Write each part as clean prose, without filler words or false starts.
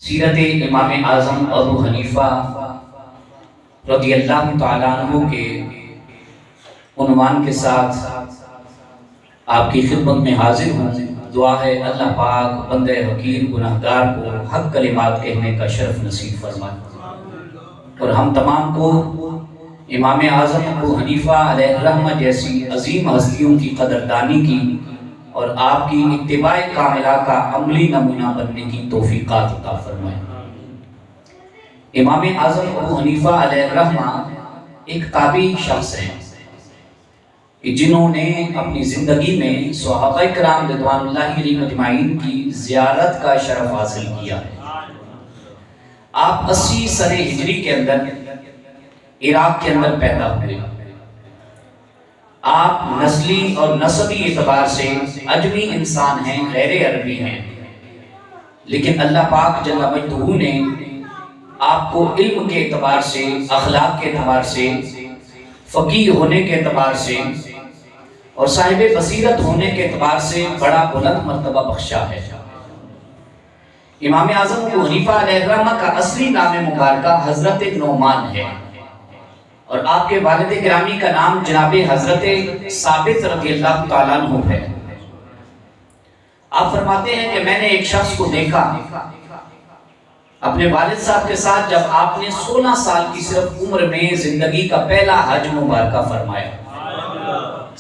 سیرت امام اعظم ابو حنیفہ رضی اللہ تعالیٰ عنہ کے عنوان کے ساتھ آپ کی خدمت میں حاضر ہوں۔ دعا ہے اللہ پاک بندہ حقیر گناہگار کو حق کلمات کہنے کا شرف نصیب فرمائے، اور ہم تمام کو امام اعظم ابو حنیفہ علیہ الرحمہ جیسی عظیم ہستیوں کی قدردانی کی اور آپ کی اتباع کاملہ کا عملی نمونہ بننے کی توفیقات عطا فرمائے۔ امام اعظم ابو حنیفہ علیہ الرحمہ ایک تابعی شخص ہیں جنہوں نے اپنی زندگی میں صحابہ کرام رضوان اللہ علیہم اجمعین کی زیارت کا شرف حاصل کیا ہے۔ آپ 80 سنہ ہجری کے اندر عراق کے اندر پیدا ہوئے۔ آپ نسلی اور نسبی اعتبار سے عجمی انسان ہیں، غیر عربی ہیں، لیکن اللہ پاک جل مجدہ نے آپ کو علم کے اعتبار سے، اخلاق کے اعتبار سے، فقیہ ہونے کے اعتبار سے اور صاحب بصیرت ہونے کے اعتبار سے بڑا بلند مرتبہ بخشا ہے۔ امام اعظم ابو حنیفہ علیہ الرحمہ کا اصلی نام مبارکہ حضرت نعمان ہے، اور آپ کے والد گرامی کا نام جناب حضرت ثابت رضی اللہ تعالیٰ عنہ ہے۔ آپ فرماتے ہیں کہ میں نے ایک شخص کو دیکھا اپنے والد صاحب کے ساتھ جب آپ نے 16 سال کی صرف عمر میں زندگی کا پہلا حج مبارکہ فرمایا۔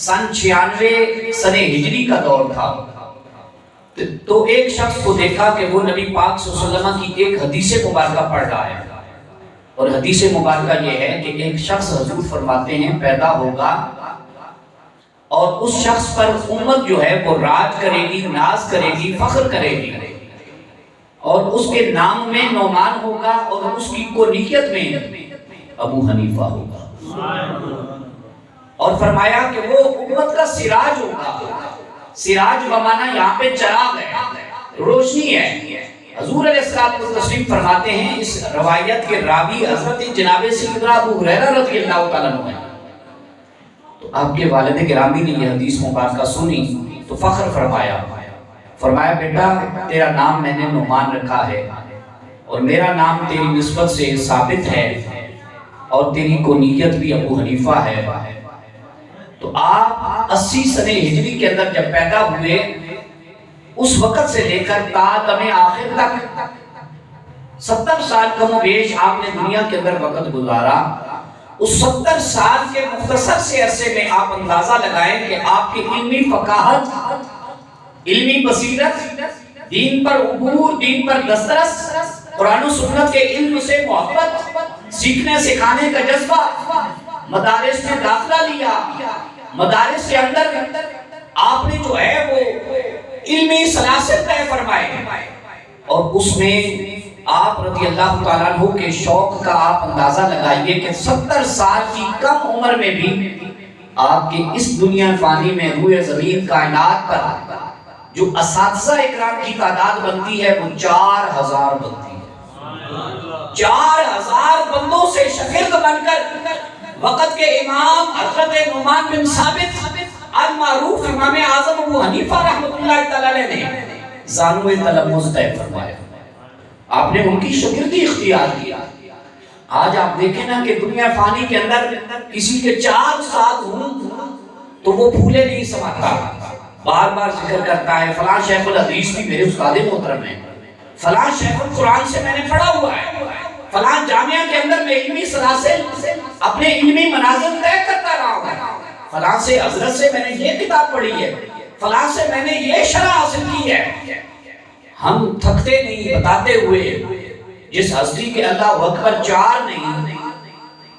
سن 96 سنہ ہجری کا دور تھا، تو ایک شخص کو دیکھا کہ وہ نبی پاک صلی اللہ علیہ وسلم کی ایک حدیث مبارکہ پڑھ رہا ہے، اور حدیث مبارکہ یہ ہے کہ ایک شخص حضور فرماتے ہیں پیدا ہوگا اور اس شخص پر امت جو ہے وہ راج کرے گی، ناز کرے گی، فخر کرے گی، اور اس کے نام میں نعمان ہوگا اور اس کی کنیت میں ابو حنیفہ ہوگا، اور فرمایا کہ وہ امت کا سراج ہوگا۔ سراج بمانا یہاں پہ چراغ ہے، روشنی ہے۔ حضور علیہ الصلوۃ والتسلیم فرماتے ہیں، اس روایت کے راوی حضرت جناب سیدنا ابو ہریرہ رضی اللہ تعالیٰ عنہ ہیں۔ تو آپ کے والد گرامی نے یہ حدیث مبارکہ سنی تو فخر فرمایا بیٹا تیرا نام میں نے نعمان رکھا ہے، اور میرا نام تیری نسبت سے ثابت ہے، اور تیری کنیت بھی ابو حنیفہ ہے۔ تو آپ 80 سنہ ہجری کے اندر جب پیدا ہوئے، اس وقت سے لے کر تا دم آخر تک 70 سال کم و بیش آپ نے دنیا کے اندر وقت گزارا۔ اس 70 سال کے مختصر سے عرصے میں آپ اندازہ لگائیں کہ آپ کی علمی فقاہت، علمی بصیرت، دین پر عبور، دین پر دسترس، قرآن و سنت کے علم سے محبت، سیکھنے سکھانے کا جذبہ، مدارس میں داخلہ لیا، مدارس کے اندر آپ نے جو ہے وہ علمی سلاسل طے فرمائے، اور اس میں آپ رضی اللہ تعالیٰ عنہ کے شوق کا آپ اندازہ لگائیے کہ 70 سال کی کم عمر میں بھی آپ کے اس دنیا فانی میں روئے زمین کائنات پر جو اساتذہ اکرام کی تعداد بنتی ہے وہ 4000 بنتی ہے۔ 4000 بندوں سے شاگرد بن کر وقت کے امام حضرت نعمان بن ثابت المعروف امام اعظم ابو حنیفہ رحمۃ اللہ تعالیٰ علیہ نے زانو تلمذ طے فرمایا۔ آپ نے ان کی شاگردی اختیار کیا۔ آج آپ دیکھیں نا کہ دنیا فانی کے اندر کسی کے 4 استاد ہوں تو وہ پھولے نہیں سماتا، بار بار ذکر کرتا ہے فلاں شیخ الحدیث بھی میرے استاد محترم ہیں، فلاں شیخ القرآن سے میں نے پڑھا ہوا ہے، فلاں جامعہ کے اندر میں علمی سلاسل اپنے علمی منازل طے کرتا رہا ہوں، فلاں سے حضرت سے میں نے یہ کتاب پڑھی ہے، فلاں سے میں نے یہ شرح حاصل کی ہے۔ ہم تھکتے نہیں بتاتے ہوئے جس ہستی کے اللہ اکبر 4 نہیں،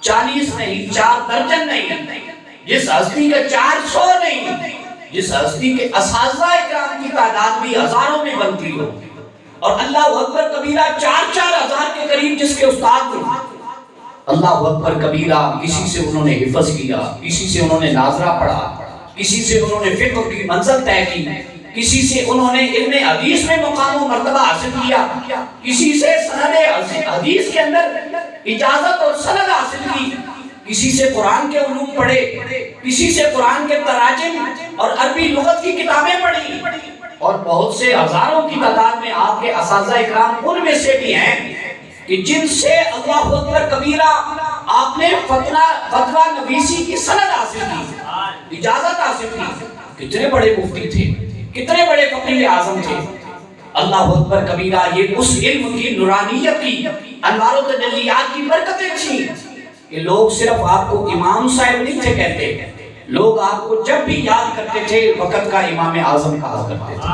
40 نہیں، 4 درجن نہیں، جس ہستی کے 400 نہیں، جس ہستی کے اساتذہ اکرام کی تعداد بھی ہزاروں میں بنتی ہو، اور اللہ اکبر کبیرہ 4 ہزار کے قریب جس کے استاد ہو، اللہ اکبر کبیرہ کسی سے انہوں نے حفظ کیا، کسی سے انہوں نے ناظرہ پڑھا، کسی سے انہوں نے فقہ کی منزل طے کی، کسی سے انہوں نے علم حدیث میں مقام و مرتبہ حاصل کیا، کسی سے سند حدیث کے اندر اجازت اور سند حاصل کی، کسی سے قرآن کے علوم پڑھے، کسی سے قرآن کے تراجم اور عربی لغت کی کتابیں پڑھی، اور بہت سے ہزاروں کی تعداد میں آپ کے اساتذہ اکرام ان میں سے بھی ہیں کہ جن سے اللہ اکبر کبیرہ آپ نے فتویٰ نویسی کی سند حاصل کی، اجازت حاصل کی۔ کتنے بڑے مفتی تھے، کتنے بڑے فقیر اعظم تھے۔ اللہ اکبر کبیرہ، یہ اس علم کی نورانیت کی، انوار و تجلیات کی برکتیں تھیں کہ لوگ صرف آپ کو امام صاحب نہیں تھے کہتے، لوگ آپ کو جب بھی یاد کرتے تھے وقت کا امام اعظم کہا کرتے تھے۔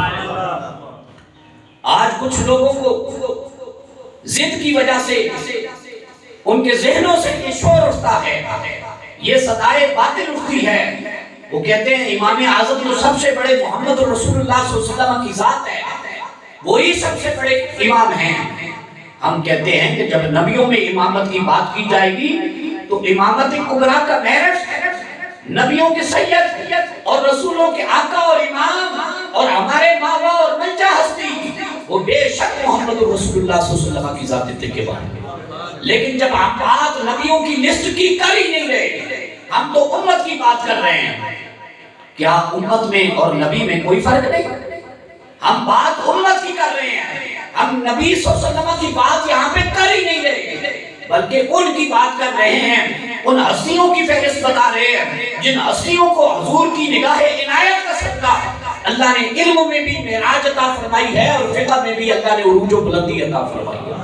آج کچھ لوگوں کو ضد کی وجہ سے ان کے ذہنوں سے یہ شور اٹھتا ہے، یہ صدائے باطل اٹھتی ہے۔ وہ کہتے ہیں امام اعظم جو سب سے بڑے محمد رسول اللہ صلی اللہ علیہ وسلم کی ذات ہے، وہی سب سے بڑے امام ہیں۔ ہم کہتے ہیں کہ جب نبیوں میں امامت کی بات کی جائے گی تو امامت کبریٰ کا میرج نبیوں کے سید اور رسولوں کے آقا اور امام اور ہمارے ماوا اور منجا ہستی، وہ بے شک محمد رسول اللہ صلی اللہ علیہ وسلم کی ذات کے بارے میں۔ لیکن جب ہم بات نبیوں کی لسٹ کی کر ہی نہیں رہے، ہم تو امت کی بات کر رہے ہیں، کیا امت میں اور نبی میں کوئی فرق نہیں؟ ہم بات امت کی کر رہے ہیں، ہم نبی صلی اللہ علیہ وسلم کی بات یہاں پہ کر ہی نہیں رہے، بلکہ ان کی بات کر رہے ہیں، ان ہستیوں کی فہرست بتا رہے ہیں جن ہستیوں کو حضور کی نگاہ عنایت کا صدقہ اللہ نے علم میں بھی معراج عطا فرمائی ہے اور فقہ میں بھی اللہ نے عروج و بلندی عطا فرمائی ہے۔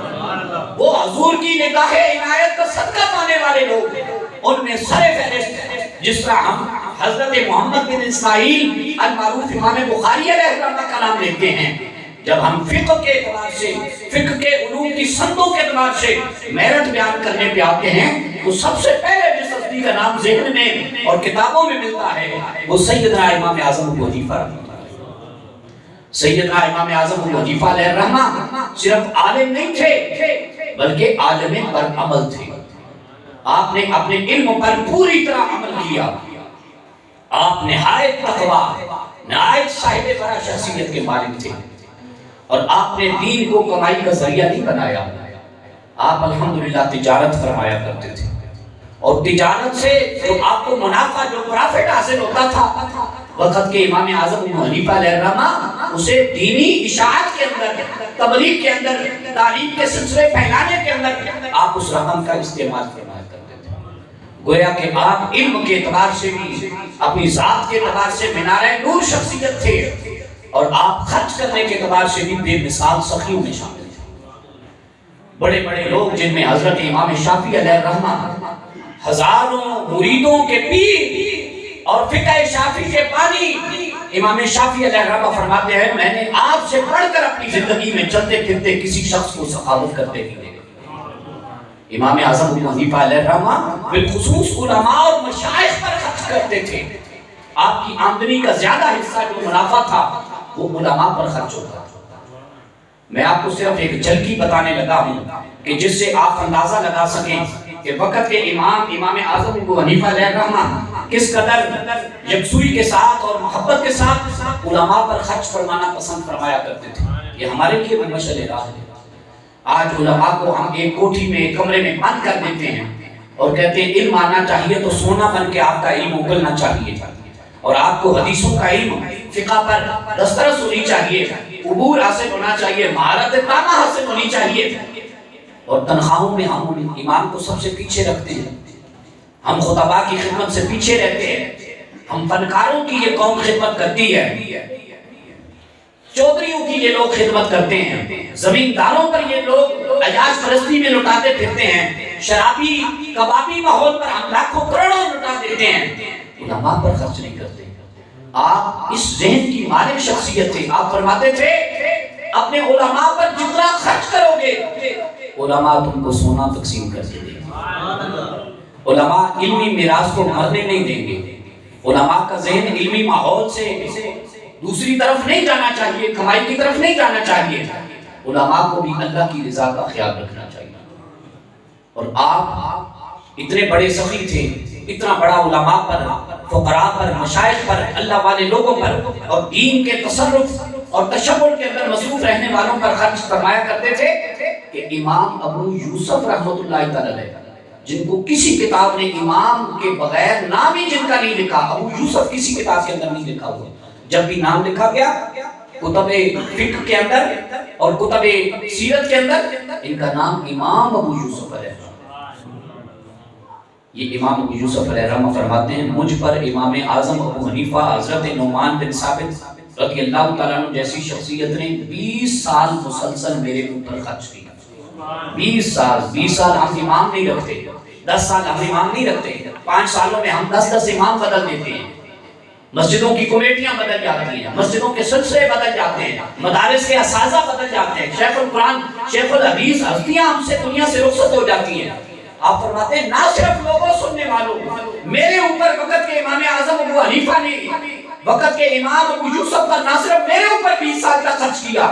وہ حضور کی نگاہ عنایت کا صدقہ پانے والے لوگ، ان میں سر فہرست جس طرح ہم حضرت محمد بن اسماعیل المعروف امام بخاری علیہ الرحمہ کا نام لیتے ہیں، جب ہم فقہ کے اعتبار سے، فقہ کے علوم کی سندوں کے اعتبار سے میرٹ بیان کرنے پہ آتے ہیں تو سب سے پہلے جس ہستی کا نام ذہن میں اور کتابوں میں ملتا ہے وہ سیدنا امام اعظم ابو حنیفہ رحمۃ اللہ۔ سیدنا امام اعظم ابو حنیفہ علیہ الرحمہ صرف عالم نہیں تھے بلکہ عالم پر عمل تھے۔ آپ نے اپنے علم پر پوری طرح عمل کیا، آپ نہایت تقویٰ، نہایت صاحب برا شخصیت کے مالک تھے، اور آپ نے دین کو کمائی کا ذریعہ نہیں بنایا۔ آپ الحمدللہ تجارت فرمایا کرتے تھے، اور تجارت سے جو آپ کو منافع، جو پرافٹ حاصل ہوتا تھا، وقت کے امام اعظم ابو حنیفہ علیہ الرحمہ اسے دینی اشاعت کے اندر، تبلیغ کے اندر، تعلیم کے سلسلے پھیلانے کے اندر آپ اس رقم کا استعمال فرمایا کرتے تھے۔ گویا کہ آپ علم کے اعتبار سے بھی، اپنی ذات کے اعتبار سے منارہ نور شخصیت تھے، اور آپ خرچ کرنے کے اعتبار سے بھی بے مثال سخیوں میں شامل تھے۔ بڑے بڑے لوگ جن میں حضرت امام شافعی علیہ الرحمہ ہزاروں مریدوں کے پیر اور فقہ شافعی کے بانی، امام شافعی علیہ الرحمہ فرماتے ہیں میں نے آپ سے بڑھ کر اپنی زندگی میں چلتے پھرتے کسی شخص کو سخاوت کرتے نہیں دیکھا۔ امام اعظم ابو حنیفہ علیہ الرحمہ بالخصوص علماء اور مشائخ پر خرچ کرتے تھے۔ آپ کی آمدنی کا زیادہ حصہ جو منافع تھا وہ علماء پر خرچ ہوتا تھا۔ میں آپ کو صرف ایک جھلکی بتانے لگا ہوں کہ جس سے آپ اندازہ لگا سکیں کہ وقت کے امام اعظم ابو حنیفہ علیہ الرحمہ کس قدر یکسوئی کے ساتھ اور محبت کے ساتھ علماء پر خرچ فرمانا پسند فرمایا کرتے تھے۔ یہ ہمارے لیے بھی مشعل راہ ہے۔ آج علماء کو ہم ایک کوٹھی میں، ایک کمرے میں بند کر دیتے ہیں اور کہتے ہیں علم آنا چاہیے تو سونا بن کے آپ کا علم اگلنا چاہیے، اور آپ کو حدیثوں کا علم، فقہ پر دسترس ہونی چاہیے، عبور حاصل ہونا چاہیے، مہارت تامہ حاصل ہونی چاہیے، اور تنخواہوں میں ہم امام کو سب سے پیچھے رکھتے ہیں، ہم خطباء کی خدمت سے پیچھے رہتے ہیں، ہم فنکاروں کی یہ قوم خدمت کرتی ہے، چودھریوں کی یہ لوگ خدمت کرتے ہیں، زمینداروں پر یہ لوگ عیاش پرستی میں لٹاتے پھرتے ہیں، شرابی کبابی ماحول پر ہم لاکھوں کروڑوں لٹا دیتے ہیں، علماء پر خرچ نہیں کرتے۔ آپ اس ذہن کی مالک شخصیت تھے، آپ فرماتے تھے اپنے علماء پر جتنا خرچ کرو گے علماء تم کو سونا تقسیم کر کے دیں گے۔ علماء علمی میراث کو مرنے نہیں دیں گے۔ علماء کا ذہن علمی ماحول سے دوسری طرف نہیں جانا چاہیے، کمائی کی طرف نہیں جانا چاہیے۔ علماء کو بھی اللہ کی رضا کا خیال رکھنا چاہیے۔ اور آپ اتنے بڑے سخی تھے، اتنا بڑا علماء پر، فقراء پر، مشائخ پر، اللہ والے لوگوں پر اور دین کے تصرف اور تشبل کے اندر مصروف رہنے والوں پر خرچ فرمایا کرتے تھے کہ امام ابو یوسف رحمۃ اللہ تعالی علیہ، جن کو کسی کتاب نے امام کے بغیر نام ہی جن کا نہیں لکھا، ابو یوسف کسی کتاب کے اندر نہیں لکھا ہوا، جب بھی نام لکھا گیا کتب فقہ کے اندر اور کتب سیرت کے اندر ان کا نام امام ابو یوسف علیہ السلام۔ یہ امام ابو یوسف علیہ السلام فرماتے ہیں مجھ پر امام اعظم ابو حنیفہ حضرت نعمان بن ثابت رضی اللہ تعالیٰ عنہ جیسی شخصیت نے 20 سال مسلسل میرے اوپر خرچ کیا۔ 20 سال ہم امام نہیں رکھتے، 10 سال ہم امام نہیں رکھتے، 5 سالوں میں ہم 10 امام بدل دیتے ہیں، مسجدوں کی کمیٹیاں بدل جاتی ہیں، مسجدوں کے سلسلے بدل جاتے ہیں، مدارس کے اساتذہ بدل جاتے ہیں، شیخ القرآن شیخ الحدیث ہستیاں ہم سے دنیا سے رخصت ہو جاتی ہیں۔ آپ فرماتے ہیں نہ صرف لوگوں سننے والوں، میرے اوپر وقت کے امام اعظم ابو حنیفہ نے وقت کے امام ابو یوسف پر نہ صرف میرے اوپر 20 سال کا خرچ کیا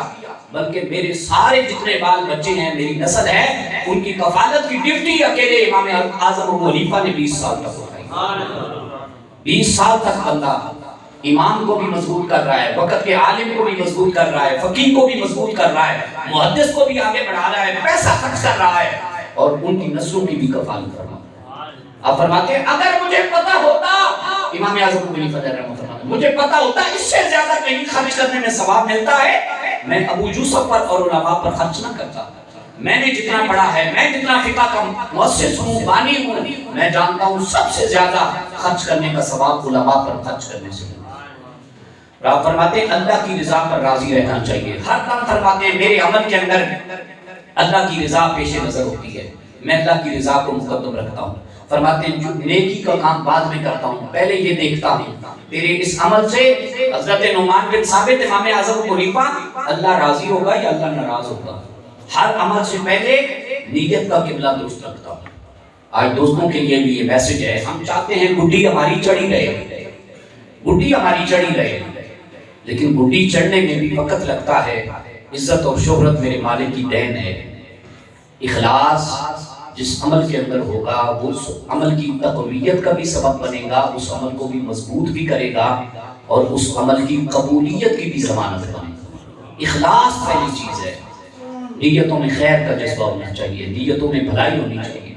بلکہ میرے سارے جتنے بال بچے ہیں، میری نسل ہے، ان کی کفالت کی ڈیوٹی اکیلے امام اعظم ابو حنیفہ نے 20 سال تک اٹھائی۔ 20 سال تک بندہ امام کو بھی مضبوط کر رہا ہے، وقت کے عالم کو بھی مضبوط کر رہا ہے، فقیہ کو بھی مضبوط کر رہا ہے، محدث کو بھی آگے بڑھا رہا ہے، پیسہ خرچ کر رہا ہے اور ان کی نسلوں کی بھی کفالت کر رہا ہے۔ آپ فرماتے ہیں اگر مجھے پتا ہوتا، امام اعظم ابو حنیفہ رحمۃ اللہ مجھے پتا ہوتا اس سے زیادہ کہیں خرچ کرنے میں ثواب ملتا ہے، میں ابو یوسف پر اور علماء پر خرچ نہ کرتا۔ میں نے جتنا پڑھا ہے، میں جتنا فقہ کا مؤسس ہوں، بانی ہوں، میں جانتا ہوں سب سے زیادہ خرچ کرنے کا ثواب علماء پر خرچ کرنے سے ملتا ہے۔ آپ فرماتے ہیں اللہ کی رضا پر راضی رہنا چاہیے۔ ہر دم فرماتے ہیں میرے عمل کے اندر اللہ کی رضا پیش نظر ہوتی ہے، میں اللہ کی رضا کو مقدم رکھتا ہوں۔ فرماتے ہیں جو نیکی کا کام بعد میں کرتا ہوں، پہلے یہ دیکھتا ہوں تیرے اس عمل سے حضرت نعمان بن ثابت امام اعظم ابو حنیفہ اللہ راضی ہوگا یا اللہ ناراض ہوگا۔ ہر عمل سے پہلے نیت کا قبلہ درست رکھتا ہوں۔ آج دوستوں کے لیے بھی یہ میسج ہے، ہم چاہتے ہیں گڈی ہماری چڑھی رہے، گڈی ہماری چڑھی رہے، لیکن گڈی چڑھنے میں بھی وقت لگتا ہے۔ عزت اور شہرت میرے مالک کی دین ہے۔ اخلاص جس عمل کے اندر ہوگا وہ اس عمل کی تقویت کا بھی سبب بنے گا، اس عمل کو بھی مضبوط بھی کرے گا اور اس عمل کی قبولیت کی بھی ضمانت بنے گا۔ اخلاص پہلی چیز ہے۔ نیتوں میں خیر کا جذبہ ہونا چاہیے، نیتوں میں بھلائی ہونی چاہیے۔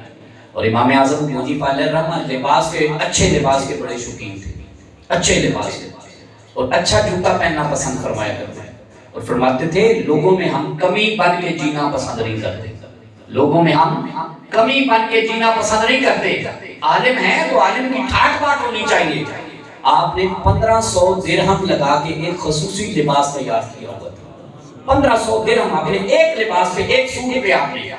اور امام اعظم ابو حنیفہ علیہ الرحمہ لباس کے، اچھے لباس کے بڑے شوقین تھے، اچھے لباس کے، اور اچھا جوتا پہننا پسند فرمایا کرتے ہیں، اور فرماتے تھے لوگوں میں ہم کمی بن کے جینا پسند نہیں کرتے، لوگوں میں ہم کمی بن کے جینا پسند نہیں کرتے۔ عالم ہے تو عالم کی ٹھاٹ باٹ ہونی چاہیے۔ آپ نے 1500 درہم لگا کے ایک خصوصی لباس تیار کیا ہوا تھا۔ 1500 درہم آپ نے ایک لباس پہ، ایک سوٹ پہ، آپ نے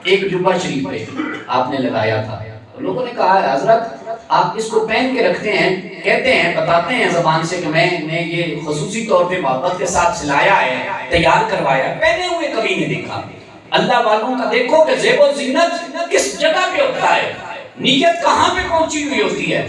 ایک جبہ شریف پہ آپ نے لگایا تھا۔ لوگوں نے کہا حضرت آپ اس کو پہن کے رکھتے ہیں، کہتے ہیں، بتاتے ہیں زبان سے کہ میں نے یہ خصوصی طور پہ محبت کے ساتھ سلایا ہے، تیار کروایا، پہنے ہوئے کبھی نہیں دیکھا۔ اللہ والوں کا دیکھو کہ زیب و زینت کس جگہ پہ ہوتا ہے، نیت کہاں پہ پہنچی ہوئی ہوتی ہے۔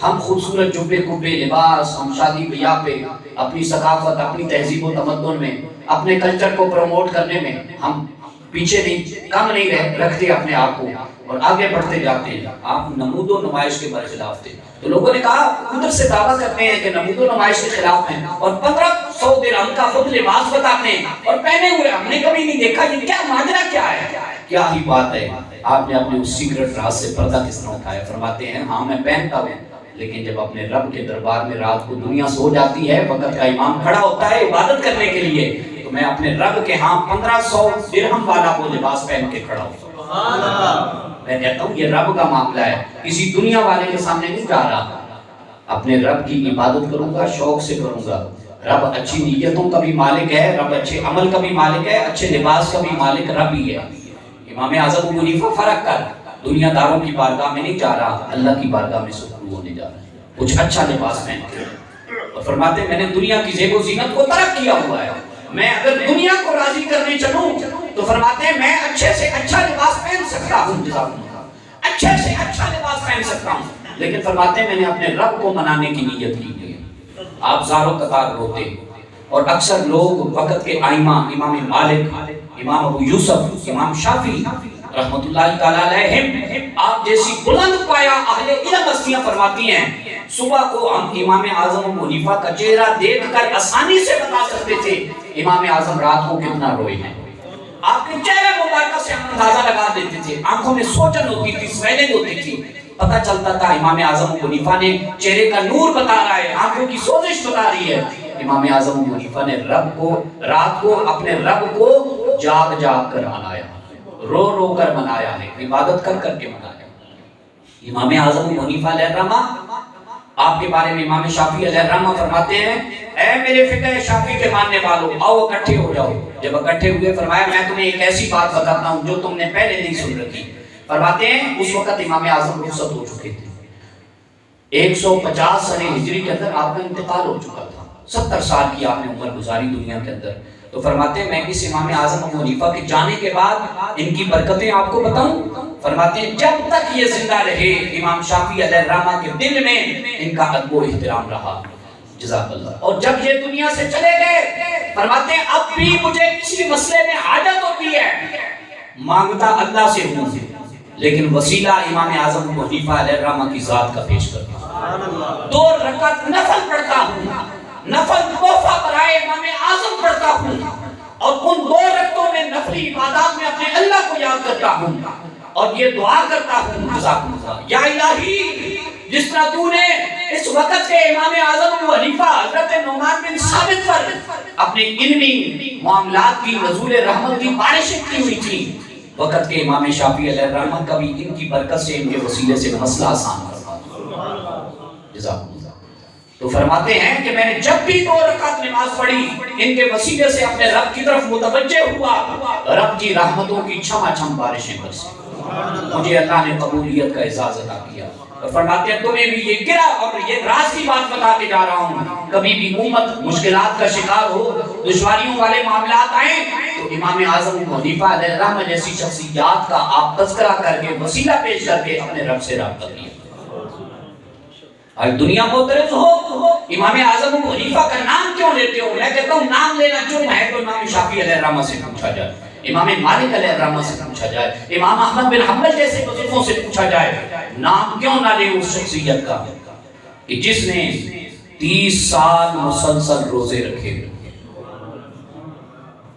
ہم خوبصورت جبے کبے لباس، ہم شادی بیاہ پہ اپنی ثقافت، اپنی تہذیب و تمدن میں، اپنے کلچر کو پروموٹ کرنے میں ہم پیچھے نہیں، کم نہیں رکھتے اپنے آپ کو اور آگے بڑھتے جاتے ہیں۔ آپ نمود و نمائش کے برخلاف تھے، تو لوگوں نے کہا ادھر سے دعویٰ کرتے ہیں کہ نمود و نمائش کے خلاف ہیں اور 1500 درہم کا خود لباس بتاتے ہیں اور پہنے ہوئے ہم نے کبھی نہیں دیکھا، یہ کیا ماجرا کیا ہے، کیا ہی بات ہے۔ آپ نے اپنے اس سیکرٹ راز سے پردہ کس طرح اٹھایا؟ فرماتے ہیں ہاں میں پہنتا ہوں، لیکن جب اپنے رب کے دربار میں رات کو دنیا سو جاتی ہے، وقت کا امام کھڑا ہوتا ہے عبادت کرنے کے لیے، تو میں اپنے رب کے ہاں 1500 درہم والا وہ لباس پہن کے کھڑا ہوتا ہوں۔ میں کہتا ہوں یہ رب کا معاملہ ہے، کسی دنیا والے کے سامنے نہیں جا رہا۔ اپنے رب کی عبادت کروں گا، شوق سے کروں گا۔ رب اچھی نیتوں کا بھی مالک ہے، رب اچھے عمل کا بھی مالک ہے، اچھے لباس کا بھی مالک رب ہی ہے۔ امام اعظم ابو حنیفہ فرق کر دنیا داروں کی بارگاہ میں نہیں جا رہا، اللہ کی بارگاہ میں سخرو ہونے جا رہا ہے، کچھ اچھا لباس پہن کے۔ اور فرماتے ہیں میں نے دنیا کی زیب و زینت کو ترک کیا ہوا ہے، میں اگر دنیا کو راضی کرنے چلوں تو فرماتے ہیں میں اچھے سے اچھا لباس پہن سکتا ہوں، اچھے سے اچھا لباس پہن سکتا ہوں، لیکن فرماتے ہیں میں نے اپنے رب کو منانے کی نیت کی ہے۔ آپ زاروں قطار روتے، اور اکثر لوگ وقت کے ائمہ، امام مالک، امام ابو یوسف، امام شافعی رحمت اللہ تعالیٰ علیہم، آپ جیسی بلند پایا اہل علم ہستیاں فرماتی ہیں صبح کو ہم امام اعظم ابو حنیفہ کا چہرہ دیکھ کر آسانی سے بتا سکتے تھے امام اعظم رات کو کتنا روئے ہیں۔ آپ کے چہرے مبارکہ سے ہم اندازہ لگا دیتے تھے، آنکھوں میں سوجن ہوتی تھی، سویلنگ ہوتی تھی، پتہ چلتا تھا امام اعظم ابو حنیفہ نے چہرے کا نور بتا رہا ہے، آنکھوں کی سوزش بتا رہی ہے۔ امام اعظم ابو حنیفہ نے رات کو اپنے رب کو جاگ جاگ کر منایا، رو رو کر منایا ہے، عبادت کر کر کے منایا۔ امام اعظم ابو حنیفہ علیہ الرحمہ، آپ کے بارے میں امام شافعی علیہ الرحمہ فرماتے ہیں، اے میرے فقہ شافعی کے ماننے والوں، آؤ اکٹھے ہو جاؤ۔ جب اکٹھے ہوئے فرمایا میں تمہیں ایک ایسی بات بتاتا ہوں جو تم نے پہلے نہیں سن رکھی۔ فرماتے ہیں اس وقت امام اعظم رخصت ہو چکے تھے، 150 سنہ ہجری کے اندر آپ کا انتقال ہو چکا تھا، 70 سال کی آپ نے عمر گزاری دنیا کے اندر۔ تو فرماتے ہیں میں اس امام اعظم ابو حنیفہ کے جانے کے بعد ان کی برکتیں آپ کو بتاؤں؟ فرماتے ہیں جب تک یہ زندہ رہے امام شافعی علیہ الرحمہ کے دل میں ان کا ادب و احترام رہا، جزاک اللہ۔ اور جب یہ دنیا سے چلے گئے فرماتے ہیں اب بھی مجھے کسی مسئلے میں حاجت ہوتی ہے، مانگتا اللہ سے ہوں لیکن وسیلہ امام اعظم ابو حنیفہ علیہ الرحمہ کی ذات کا پیش کرتا ہوں، 2 رکعت نفل پڑھتا ہوں، نفل تحفہ برائے امام اعظم پڑھتا ہوں، اور ان 2 رکعتوں میں نفلی عبادات میں اپنے اللہ کو یاد کرتا ہوں اور یہ دعا کرتا ہوں، جزاک اللہ، یا الہی جس طرح تو نے اس وقت کے امام اعظم ابو حنیفہ حضرت نعمان بن ثابت پر اپنے علمی معاملات کی نزول رحمت کی بارشیں کی ہوئی تھی، وقت کے امام شافعی علیہ الرحمہ کا بھی ان کی برکت سے ان کے وسیلے سے مسئلہ آسان فرما دیا، جزاک اللہ۔ تو فرماتے ہیں کہ میں نے جب بھی 2 رکعت نماز پڑھی ان کے وسیلے سے اپنے رب کی طرف متوجہ ہوا، رب کی رحمتوں کی چھما چھم بارشیں برسی، مجھے اللہ نے قبولیت کا اعزاز عطا کیا۔ اور فرماتے ہیں تمہیں بھی یہ گرا اور یہ راز کی بات بتا کے جا رہا ہوں، کبھی بھی امت مشکلات کا شکار ہو، دشواریوں والے معاملات آئیں تو امام اعظم ابو حنیفہ علیہ الرحمہ جیسی شخصیات کا آپ تذکرہ کر کے وسیلہ پیش کر کے اپنے رب سے رابطہ کیے۔ آج دنیا معترض ہو امام اعظم ابو حنیفہ کا نام کیوں لیتے ہو؟ میں کہتا ہوں نام لینا جرم ہے تو امام شافعی علیہ الرحمہ سے پوچھا جائے، امام مالک علیہ الرحمہ سے پوچھا جائے، امام احمد بن حنبل جیسے بزرگوں سے پوچھا جائے، نام کیوں نہ لے اس شخصیت کا کہ جس نے 30 سال مسلسل روزے رکھے،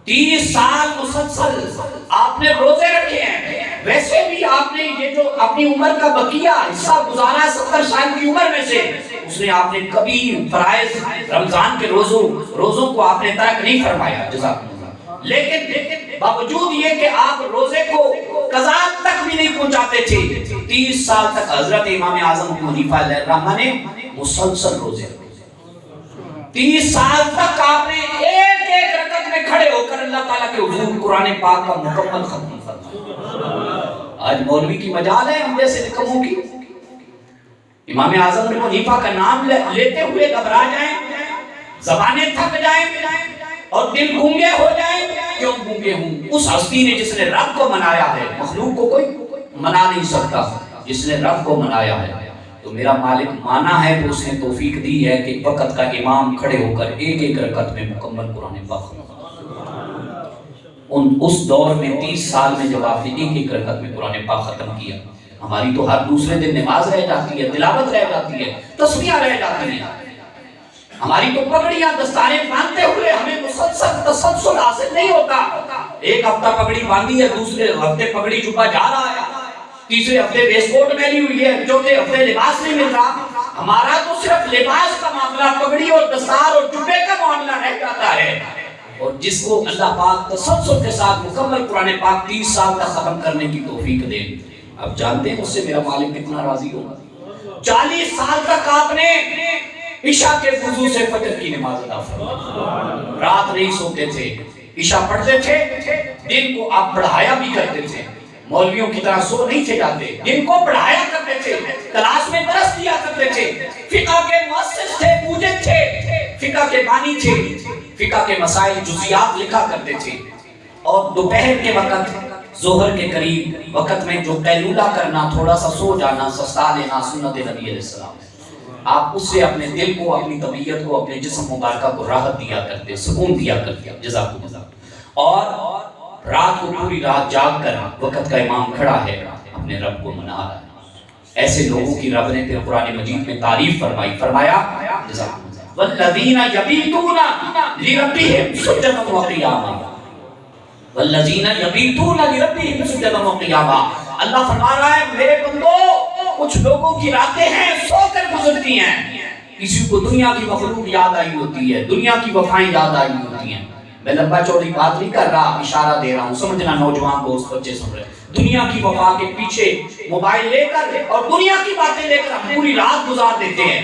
30 سال مسلسل آپ نے روزے رکھے ہیں۔ ویسے بھی آپ نے یہ جو اپنی عمر کا بقیہ حصہ گزارا 70 سال کی عمر میں سے، اس نے آپ نے کبھی فرائض رمضان کے روزوں کو آپ نے ترک نہیں فرمایا، جزاک اللہ۔ لیکن باوجود یہ کہ آپ روزے کو قضا تک بھی نہیں پہنچاتے تھے، 30 سال تک حضرت امام اعظم ابو حنیفہ علیہ الرحمہ نے مسلسل روزے رکھے، 30 سال تک آپ نے ایک ایک رکعت میں کھڑے ہو کر اللہ تعالیٰ کے حضور قرآن پاک کا مکمل ختم فرمایا۔ آج مولوی کی مجال ہے ہم جیسے نکموں کی، امام اعظم ابو حنیفہ کا نام لیتے ہوئے گھبرا جائیں، زبانیں تھک جائیں اور دل گونگے ہو جائیں۔ کیوں گونگے ہوں؟ اس ہستی نے جس نے رب کو منایا ہے، مخلوق کو کوئی منا نہیں سکتا، جس نے رب کو منایا ہے تو میرا مالک مانا ہے تو اس نے توفیق دی ہے کہ وقت کا امام کھڑے ہو کر ایک ایک رکعت میں مکمل قرآن پاک اس دور میں 30 سال میں جب آپ نے ایک ایک رکعت میں قرآن پاک ختم کیا، ہماری تو ہر دوسرے دن نماز رہ جاتی ہے، تلاوت رہ جاتی ہے، تسبیحاں رہ جاتی ہیں، ہماری تو پگڑیاں دستاریں باندھتے ہوئے ہمیں مسلسل تسلسل حاصل نہیں ہوتا۔ ایک ہفتہ پگڑی باندھی ہے، دوسرے ہفتے پگڑی چھپا جا رہا ہے، تیسرے ہفتے ویسٹ کوٹ میلی ہوئی ہے، چوتھے ہفتے لباس نہیں مل رہا۔ ہمارا تو صرف لباس کا معاملہ، پگڑی اور دستار اور جبے کا معاملہ رہ جاتا ہے۔ اور جس کو اللہ پاک تسلسل کے ساتھ مکمل قرآن پاک 30 سال تک ختم کرنے کی توفیق دے، اب جانتے ہیں اس سے میرا مالک کتنا راضی ہوگا۔ 40 سال تک آپ نے عشاء کے وضو سے فجر کی نماز ادا فرمائی، رات نہیں سوتے تھے، عشاء پڑھتے تھے، دن کو آپ پڑھایا بھی کرتے تھے، مولویوں کی طرح سو نہیں تھے جاتے، دن کو پڑھایا کرتے تھے، کلاس میں درس دیا کرتے تھے، فقہ کے مؤسس تھے، موجد تھے، فقہ کے بانی تھے، فقہ کے مسائل جزیات لکھا کرتے تھے۔ اور دوپہر کے وقت ظہر کے قریب وقت میں جو قیلولہ کرنا، تھوڑا سا سو جانا، سستا لینا سنت نبی علیہ السلام، آپ اس سے اپنے دل کو، اپنی طبیعت کو، اپنے جسم مبارکہ کو راحت دیا کرتے، سکون دیا کرتے، جزاک اللہ۔ اور رات کو پوری رات جاگ کر وقت کا امام کھڑا ہے، اپنے رب کو منا رہا ہے۔ ایسے لوگوں کی رب نے پھر قرآن مجید میں تعریف فرمائی، فرمایا والذین یبیتون لربہم سجدا وقیاما، والذین یبیتون لربہم سجدا وقیاما۔ اللہ فرما رہا ہے میرے بندو، کچھ لوگوں کی راتیں ہیں سو کر گزرتی ہیں، کسی کو دنیا کی مخلوق یاد آئی ہوتی ہے، دنیا کی وفائیں یاد آئی ہوتی ہیں۔ میں لمبا چوڑی بات نہیں کر رہا، اشارہ دے رہا ہوں، سمجھنا نوجوان دوست بچے سن رہے ہیں۔ دنیا کی وفا کے پیچھے موبائل لے کر اور دنیا کی باتیں لے کر ہم پوری رات گزار دیتے ہیں،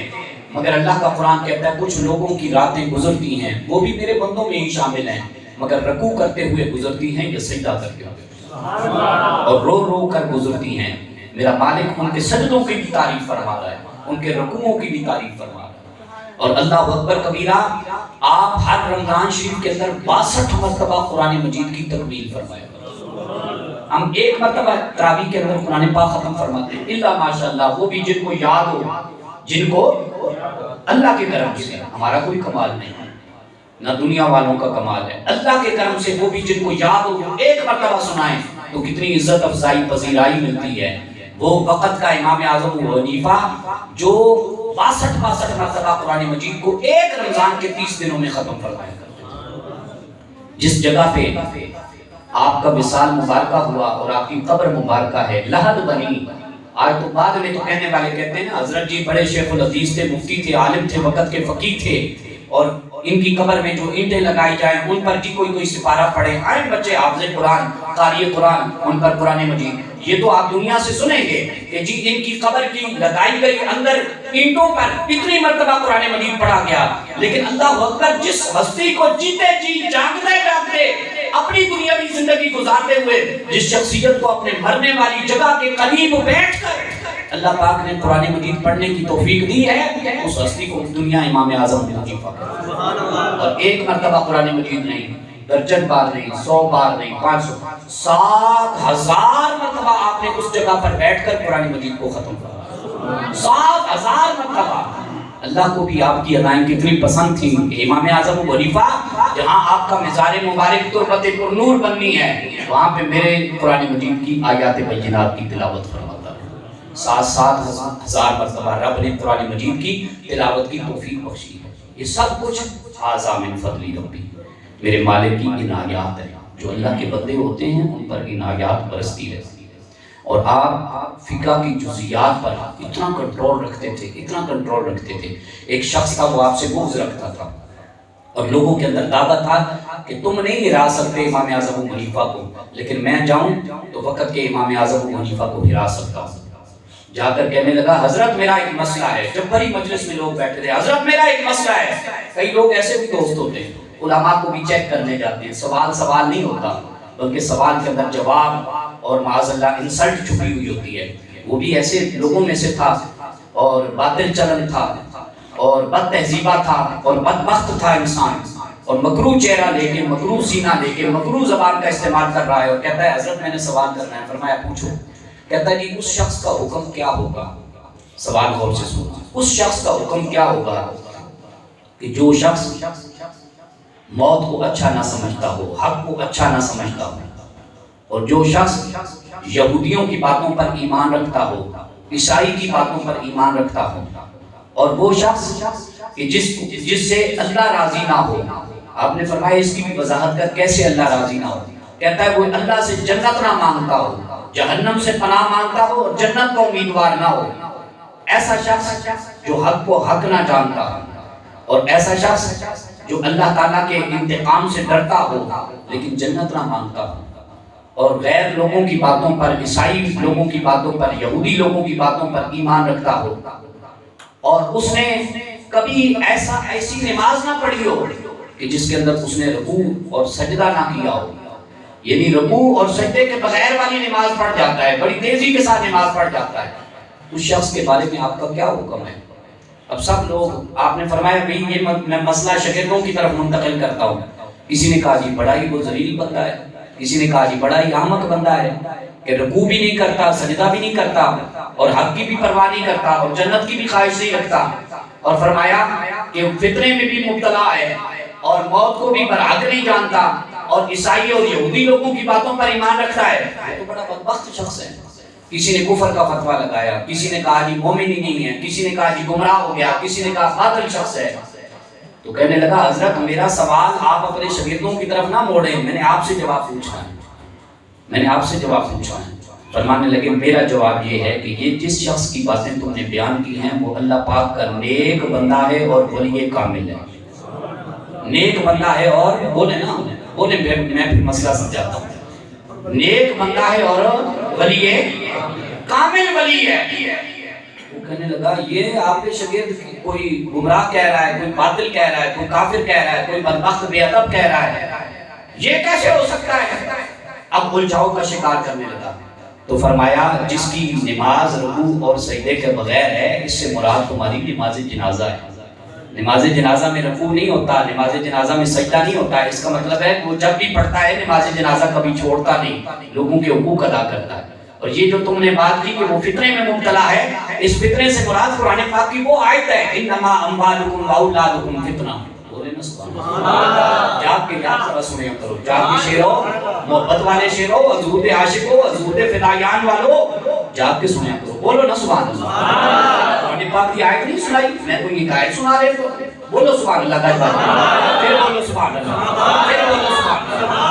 مگر اللہ کا قرآن کہتا ہے کچھ لوگوں کی راتیں گزرتی ہیں، وہ بھی میرے بندوں میں ہی شامل ہیں، مگر رکوع کرتے ہوئے گزرتی ہیں یا سجدہ کرتے ہوئے اور رو رو کر گزرتی ہیں۔ میرا مالک ان کے سجدوں کی بھی تعریف فرما رہا ہے، ان کے رکوعوں کی بھی تعریف فرما رہا ہے۔ اور اللہ اکبر کبیرہ، آپ ہر رمضان شریف کے اندر 62 مرتبہ قرآن مجید کی تکمیل فرمائے۔ ہم ایک مرتبہ تراویح کے اندر قرآن پاک ختم فرماتے ہیں، اللہ ماشاءاللہ، وہ بھی جن کو یاد ہو، جن کو اللہ کے کرم سے، ہمارا کوئی کمال نہیں ہے، نہ دنیا والوں کا کمال ہے، اللہ کے کرم سے وہ بھی جن کو یاد ہو ایک مرتبہ سنائیں تو کتنی عزت افزائی پذیرائی ملتی ہے۔ وہ وقت کا امام اعظم ابو حنیفہ جو 62 مرتبہ قرآن مجید کو ایک رمضان کے 30 دنوں میں ختم فرمایا کرتے ہیں۔ جس جگہ پہ آپ کا وصال مبارکہ ہوا اور آپ کی قبر مبارکہ ہے، لحد بنی، آج تو بعد میں تو کہنے والے کہتے ہیں نا حضرت جی بڑے شیخ الحدیث تھے، مفتی تھے، عالم تھے، وقت کے فقیہ تھے، اور ان کی قبر میں جو اینٹیں لگائی جائیں ان پر جی کوئی سپارہ پڑھے، آئیں بچے حافظ قرآن، قاری قرآن، ان پر قرآن مجید، یہ تو آپ دنیا سے سنیں گے کہ جی ان کی قبر کی لگائی گئی اندر اینٹوں پر اتنی مرتبہ قرآن مجید پڑھا گیا۔ لیکن اللہ اکبر، جس ہستی کو جیتے جی جاگتے جاگتے اپنی دنیاوی زندگی گزارتے ہوئے جس شخصیت کو اپنے مرنے والی جگہ کے قریب بیٹھ کر اللہ پاک نے قرآن مجید پڑھنے کی توفیق دی ہے، اس ہستی کو دنیا امام اعظم ابو حنیفہ، اور ایک مرتبہ قرآن مجید نہیں، درجن بار نہیں، 100 بار نہیں، 500، 7000 مرتبہ آپ نے اس جگہ پر بیٹھ کر قرآن مجید کو ختم کیا، 7000 مرتبہ۔ اللہ کو بھی آپ کی ادائیں کتنی پسند تھیں کہ امام اعظم ابو حنیفہ جہاں آپ کا مزار مبارک تربت پر نور بننی ہے، وہاں پہ میرے قرآن مجید کی آیات بینات کی تلاوت فرماتا ہے۔ 7000 مرتبہ رب نے قرآن مجید کی تلاوت کی توفیق بخشی ہے۔ یہ سب کچھ ھذا من فضل ربی، میرے مالک کی عنایات ہے، جو اللہ کے بندے ہوتے ہیں ان پر عنایات برستی رہتی ہے۔ اور آپ فقہ کی جزیات پر اتنا کنٹرول رکھتے تھے، اتنا کنٹرول رکھتے تھے۔ ایک شخص تھا وہ آپ سے بغض رکھتا تھا اور لوگوں کے اندر دعویٰ تھا کہ تم نہیں ہرا سکتے امام اعظم ابو حنیفہ کو، لیکن میں جاؤں تو وقت کے امام اعظم ابو حنیفہ کو ہرا سکتا ہوں۔ جا کر کہنے لگا حضرت میرا ایک مسئلہ ہے، جب بڑی مجلس میں لوگ بیٹھے تھے، حضرت میرا ایک مسئلہ ہے۔ کئی لوگ ایسے بھی دوست ہوتے ہیں، علماء کو بھی چیک کرنے جاتے ہیں، سوال نہیں ہوتا بلکہ سوال کے اندر جواب اور معاذ اللہ انسلٹ چھپی ہوئی ہوتی ہے۔ وہ بھی ایسے لوگوں میں سے تھا اور باطل چلن تھا اور بد تہذیبہ تھا اور بدبخت تھا انسان، اور مکروہ چہرہ لے کے، مکروہ سینہ لے کے، مکروہ زبان کا استعمال کر رہا ہے اور کہتا ہے حضرت میں نے سوال کرنا ہے۔ فرمایا پوچھو۔ کہتا ہے جی اس شخص کا حکم کیا ہوگا، سوال غور سے سنو، اس شخص کا حکم کیا ہوگا کہ جو شخص موت کو اچھا نہ سمجھتا ہو، حق کو اچھا نہ سمجھتا ہو، اور جو شخص یہودیوں کی باتوں پر ایمان رکھتا ہو، عیسائی کی باتوں پر ایمان رکھتا ہو، اور وہ شخص کہ جس سے اللہ راضی نہ ہو۔ آپ نے فرمایا اس کی بھی وضاحت کر کیسے اللہ راضی نہ ہو۔ کہتا ہے وہ اللہ سے جنت نہ مانگتا ہو، جہنم سے پناہ مانگتا ہو اور جنت کا امیدوار نہ ہو، ایسا شخص جو حق کو حق نہ جانتا ہو، اور ایسا شخص جو اللہ تعالیٰ کے انتقام سے ڈرتا ہو لیکن جنت نہ مانگتا ہو، اور غیر لوگوں کی باتوں پر، عیسائی لوگوں کی باتوں پر، یہودی لوگوں کی باتوں پر ایمان رکھتا ہو، اور اس نے کبھی ایسی نماز نہ پڑھی ہو کہ جس کے اندر اس نے رکوع اور سجدہ نہ کیا ہو، یعنی رکوع اور سجدے کے بغیر والی نماز پڑھ جاتا ہے، بڑی تیزی کے ساتھ نماز پڑھ جاتا ہے، اس شخص کے بارے میں آپ کا کیا حکم ہے؟ اب سب لوگ، آپ نے فرمایا بھئی یہ میں مسئلہ شاگردوں کی طرف منتقل کرتا ہوں۔ کسی نے کہا جی بڑا ہی وہ ذلیل بندہ ہے، کسی نے کہا جی بڑا ہی احمق بندہ ہے کہ رکوع بھی نہیں کرتا، سجدہ بھی نہیں کرتا، اور حق کی بھی پرواہ نہیں کرتا، اور جنت کی بھی خواہش نہیں رکھتا، اور فرمایا کہ فتنے میں بھی مبتلا ہے اور موت کو بھی برحق نہیں جانتا، اور عیسائی اور یہودی لوگوں کی باتوں پر ایمان رکھتا ہے، یہ تو بڑا بدبخت شخص ہے۔ کسی نے کفر کا فتویٰ لگایا، کسی نے کہا جی مومن ہی نہیں ہے، کسی نے کہا جی گمراہ ہو گیا، کسی نے کہا باطل شخص ہے۔ تو کہنے لگا حضرت میرا سوال آپ اپنے شاگردوں کی طرف نہ موڑیں، میں نے آپ سے جواب پوچھا ہے، میں نے آپ سے جواب پوچھا ہے۔ فرمانے لگے میرا جواب یہ ہے کہ یہ جس شخص کی باتیں تم نے بیان کی ہیں وہ اللہ پاک کا نیک بندہ ہے اور ولی کامل ہے. نیک بندہ ہے اور بولے میں پھر مسئلہ سمجھاتا ہوں. نیک بندہ ہے اور ولی کامل ولی ہے. وہ کہنے لگا یہ آپ کے شاگرد کوئی گمراہ کہہ رہا ہے, کوئی باطل کہہ رہا ہے, کوئی کافر کہہ رہا ہے, کوئی بدبخت بے ادب کہہ رہا ہے, یہ کیسے ہو سکتا ہے؟ اب الجھاؤ کا شکار کرنے لگا. تو فرمایا جس کی نماز رکوع اور سجدے کے بغیر ہے اس سے مراد تمہاری نماز جنازہ ہے. نماز جنازہ میں رکوع نہیں ہوتا, نماز جنازہ میں سجدہ نہیں ہوتا. اس کا مطلب ہے وہ جب بھی پڑھتا ہے نماز جنازہ کبھی چھوڑتا نہیں, لوگوں کے حقوق ادا کرتا ہے. اور یہ جو تم نے بات کی کہ وہ فتنے میں مبتلا ہے, اس فتنے سے مراد قرآن پاک کی وہ آیت ہے انما اموالکم واولادکم فتنہ. بولے نا سبحان اللہ. جاگ کے یاد ذرا سنیا کرو, جاگ کے شیرو, محبت والے شیرو, حضور عاشقو, حضور فدایان والو, جاگ کے سنیا کرو. بولو نا سبحان اللہ. قرآن پاک کی آیت نہیں سنائی, میں کوئی ایک آیت سنا رہے تو بولو سبحان اللہ کا بات, پھر بولو سبحان اللہ, پھر بولو سبحان اللہ.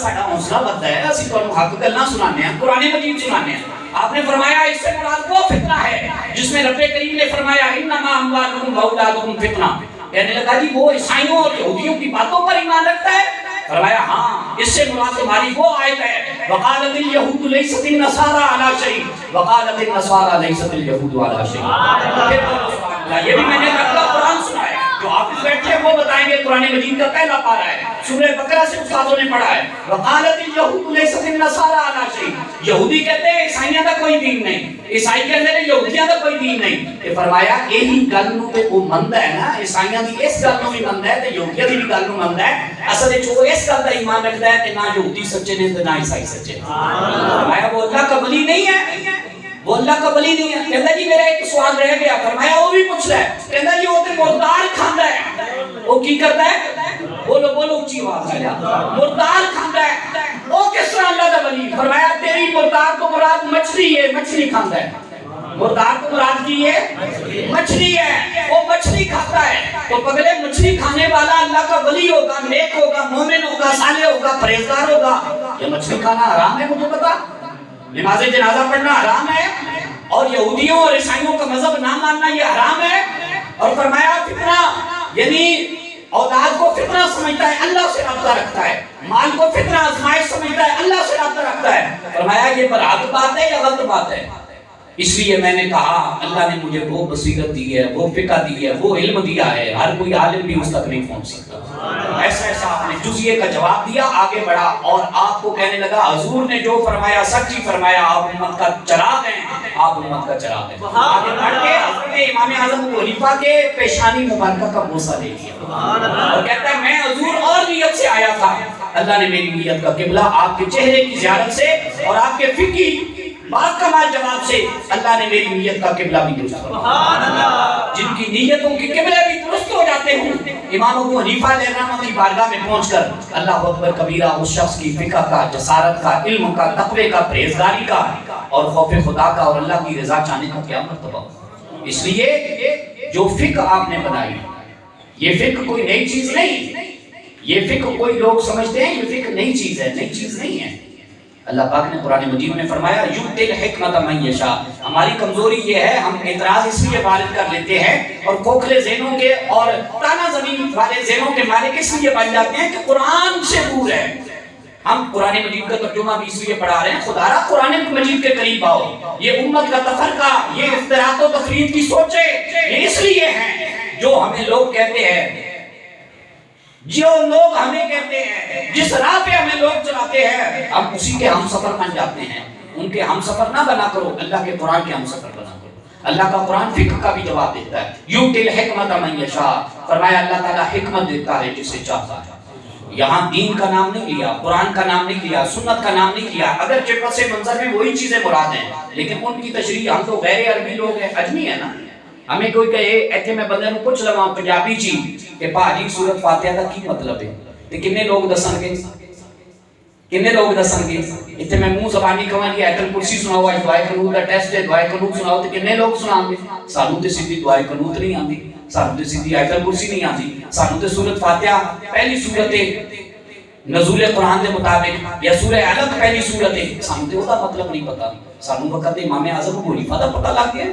ساڈا حوصلہ بڑھتا ہے, اسی تانوں حق گلاں سنانے ہیں, قرآن مجید سنانے ہیں. آپ نے فرمایا اس سے مراد وہ فتنہ ہے جس میں رب کریم نے فرمایا انما اموالکم واولادکم فتنہ. کہنے لگا جی وہ عیسائیوں اور یہودیوں کی باتوں پر ایمان رکھتا ہے؟ فرمایا ہاں, اس سے مراد تمہاری وہ آیت ہے وقالت الیہود لیست النصارى علی شیء وقالت النصارى لیست الیہود علی شیء. پھر بولو سبحان اللہ. یہ بھی میں نے رب کا قرآن سنا ہے, جو حافظ بیٹھے وہ بتائیں گے. قرآن مجید کا پہلا پارہ ہے, سورہ بقرہ سے استادوں نے پڑھا ہے. وقالت الیہود لیست النصارى علی شیء. یہودی کہتے ہیں عیسائیاں دا کوئی دین نہیں, عیسائی کہتے ہیں یہودیاں دا کوئی دین نہیں. کہ فرمایا یہی گل نوں تے او مندا ہے نا, عیسائیاں دی اس گل نوں بھی مندا ہے تے یہودیاں دی بھی گل نوں مندا ہے. اصل وچ او اس گل دا ایمان رکھدا ہے کہ نہ یہودی سچے نے تے نہ عیسائی سچے. فرمایا وہ اللہ کا ولی نہیں ہے, وہ اللہ کا ولی نہیں ہے. کہندا جی میرا ایک سوال رہ گیا. فرمایا وہ بھی پوچھ رہا ہے. کہندا جی وہ تے مردار کھاندا ہے, وہ کی کرتا ہے؟ بولو بولو اونچی آواز آ جا. مردار کھاندا ہے, وہ کس طرح اللہ کا ولی؟ فرمایا تیری مردار کو مراد مچھلی ہے, مچھلی کھاندا ہے. مردار کو مراد کی ہے مچھلی ہے, وہ مچھلی کھاتا ہے. تو پگلے مچھلی کھانے والا اللہ کا ولی ہوگا, نیک ہوگا, مومن ہوگا, صالح ہوگا, پرہیزگار ہوگا. یہ مچھلی کھانا حرام ہے مجھے پتا, نماز جنازہ پڑھنا حرام ہے, اور یہودیوں اور عیسائیوں کا مذہب نہ ماننا یہ حرام ہے. اور فرمایا فتنہ یعنی اولاد کو فتنہ سمجھتا ہے, اللہ سے رابطہ رکھتا ہے. مال کو فتنہ آزمائش سمجھتا ہے, اللہ سے رابطہ رکھتا ہے. فرمایا یہ برحق بات ہے یا غلط بات ہے؟ اس لیے میں نے کہا اللہ نے مجھے وہ بصیرت دی ہے, وہ فقہ دی ہے, وہ علم دیا ہے, ہر کوئی عالم بھی اس تک نہیں پہنچ سکتا. ایسا ایسا آپ نے جزیے کا جواب دیا, آگے بڑھا اور آپ کو کہنے لگا حضور نے جو فرمایا سچ ہی فرمایا, آپ امت کا چراغ ہیں, آپ امت کا چراغ ہیں. آگے بڑھ کے حضرت امام اعظم ابو حنیفہ کے پیشانی مبارکہ کا بوسہ لے لیا اور کہتا ہے میں حضور اور نیت سے آیا تھا, اللہ نے میری نیت کا قبلہ آپ کے چہرے کی زیارت سے اور آپ کے فقہی بات کمال جواب سے اللہ نے میری نیت کا قبلہ بھی درست کیا. جن کی نیتوں کے قبلے بھی درست ہو جاتے ہیں, امام ابو حنیفہ علیہ الرحمہ کی بارگاہ میں پہنچ کر اللہ اکبر کبیرہ اس شخص کی فقہ کا, جسارت کا, علم کا, تقوی کا, پرہیزگاری کا اور خوف خدا کا اور اللہ کی رضا چاہنے کا کیا مرتبہ. اس لیے جو فقہ آپ نے بنائی یہ فقہ کوئی نئی چیز نہیں, یہ فقہ کوئی لوگ سمجھتے ہیں یہ فقہ نئی چیز ہے, نئی چیز نہیں ہے. اللہ پاک نے قرآن مجید میں فرمایا یؤتی الحکمۃ من یشاء. ہماری کمزوری یہ ہے ہم اعتراض اس لیے وارد کر لیتے ہیں اور کھوکھلے ذہنوں کے اور تانا زمین والے ذہنوں کے مالک اس لیے بن جاتے ہیں کہ قرآن سے دور ہے. ہم قرآن مجید کا ترجمہ بھی اس لیے پڑھا رہے ہیں, خدا را قرآن مجید کے قریب آؤ. یہ امت کا تفرقہ, یہ اختلاف و تفریق کی سوچیں یہ اس لیے ہیں جو ہمیں لوگ کہتے ہیں, جو لوگ ہمیں کہتے ہیں, جس راہ پہ ہمیں لوگ چلاتے ہیں ہم اسی کے ہم سفر بن جاتے ہیں. ان کے ہم سفر نہ بنا کرو, اللہ کے قرآن کے ہم سفر بنا کرو. اللہ کا قرآن فقہ کا بھی جواب دیتا ہے. یؤتی الحکمۃ من یشاء. فرمایا اللہ تعالیٰ حکمت دیتا ہے جسے چاہتا ہے. یہاں دین کا نام نہیں لیا, قرآن کا نام نہیں لیا, سنت کا نام نہیں لیا, اگرچہ پس منظر میں وہی چیزیں مراد ہیں لیکن ان کی تشریح, ہم تو غیر عربی لوگ ہیں, اجمی ہے نا. ہمیں کوئی کہے ایتھے میں بندے نو پوچھ لواں پنجابی چی کہ بھاجی سورت فاتحہ دا کی مطلب ہے تے کنے لوگ دسن گے, کنے لوگ دسن گے. ایتھے میں منہ زبانی کہاں جی ایتل کرسی سناؤ, اج دعائے قنوت دا ٹیسٹ ہے, دعائے قنوت سناؤ تے کنے لوگ سنان گے. سانو تے سیدھی دعائے قنوت نہیں آندی, سانو تے سیدھی ایتل کرسی نہیں آندی, سانو تے سورت فاتحہ پہلی سورت نزول قرآن دے مطابق یا سورہ علق پہلی سورت ہے، سانو تے دا مطلب نہیں پتا، سانو وقت امام اعظم ابو حنیفہ دا پتہ لگ گیا۔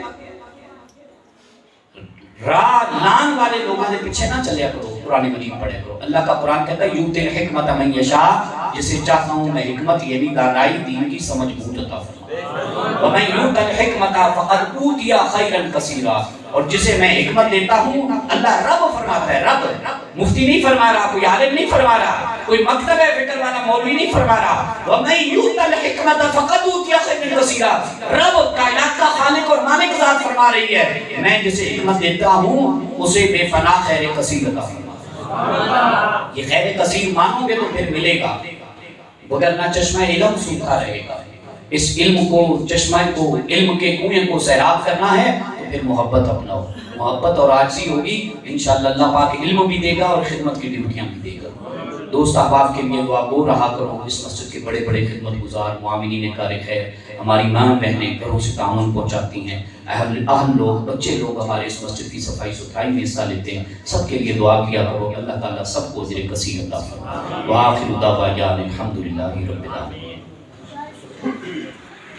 راہ لان والے لوگوں نے پیچھے نہ چلیا کرو، قرآن مجید پڑھے کرو۔ اللہ کا قرآن کہتا ہے یؤتی الحکمت من یشاء، جسے چاہتا ہوں میں حکمت یعنی دانائی دین کی سمجھ بوجھ عطا فرماؤں۔ ومن یؤت الحکمت فقد اوتی خیرا کثیرا، اور جسے میں حکمت دیتا ہوں، اللہ رب فرماتا ہے، رب مفتی نہیں فرما رہا، کوئی عالم نہیں فرما رہا، کوئی مکتب فکر والا مولوی نہیں فرما رہا، ومن یؤت الحکمت فقد اوتی خیرا کثیرا، رب کائنات کا خالق اور مالک ذات فرما رہی ہے میں جسے حکمت دیتا ہوں اسے بے پناہ خیر کثیر عطا فرماتا۔ یہ خیر کثیر مانو گے تو پھر ملے گا، وگرنہ چشمہ علم سوکھا رہے گا۔ اس علم کو، چشمہ کو، علم کے کنویں کو سیراب کرنا ہے تو پھر محبت اپناؤ، محبت اور عاجزی ہوگی، انشاءاللہ اللہ پاک علم بھی دے گا اور خدمت کی ڈیوٹیاں بھی دے گا۔ دوست احباب کے لیے دعا گو رہا کرو، اس مسجد کے بڑے بڑے خدمت گزار معاونین کار خیر، ہماری ماں بہنیں گھروں سے تعاون پہنچاتی ہیں، اہل لوگ، بچے لوگ ہمارے اس مسجد کی صفائی ستھرائی میں حصہ لیتے ہیں، سب کے لیے دعا کیا کرو کہ اللہ تعالیٰ سب کو اجر کثیر عطا فرمائے۔ وآخر دعوانا الحمدللہ رب العالمین۔